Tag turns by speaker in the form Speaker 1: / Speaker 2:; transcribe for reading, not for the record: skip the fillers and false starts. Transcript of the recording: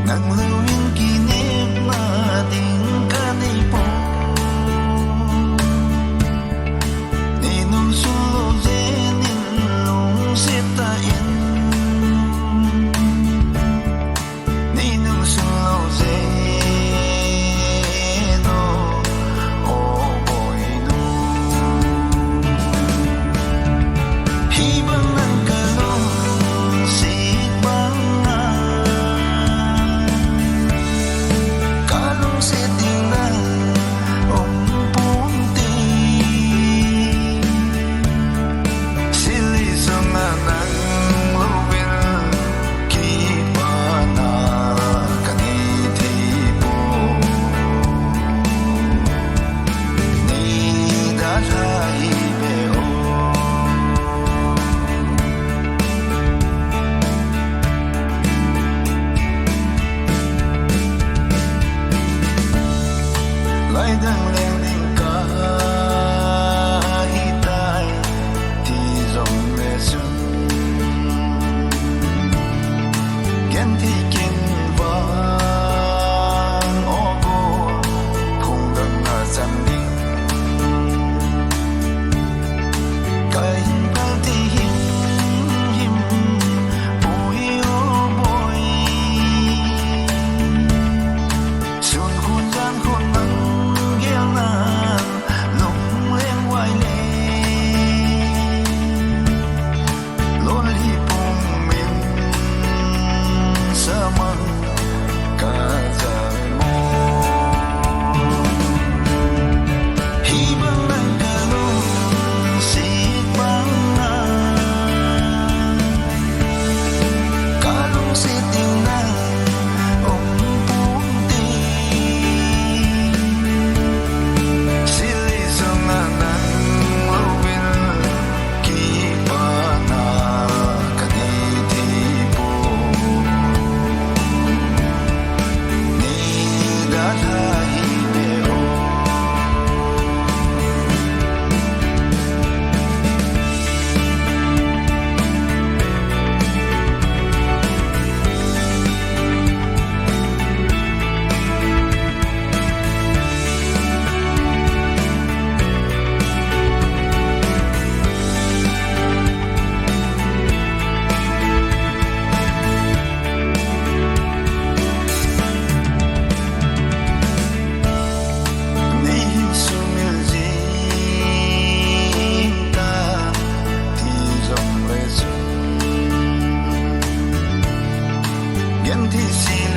Speaker 1: Nagluwing kinip mating kanipo Ninong sulusin ninong sitain Ninong sulusin oh boy no Hibang ng kalong Lai đang lên đỉnh cái tai thì dòng lệ xuân kiến thì kiến vang ô cô không đừng ở dân đi cái bao thì him him bồi ô bồi xuân khôn gian khôn nắng Yang di sini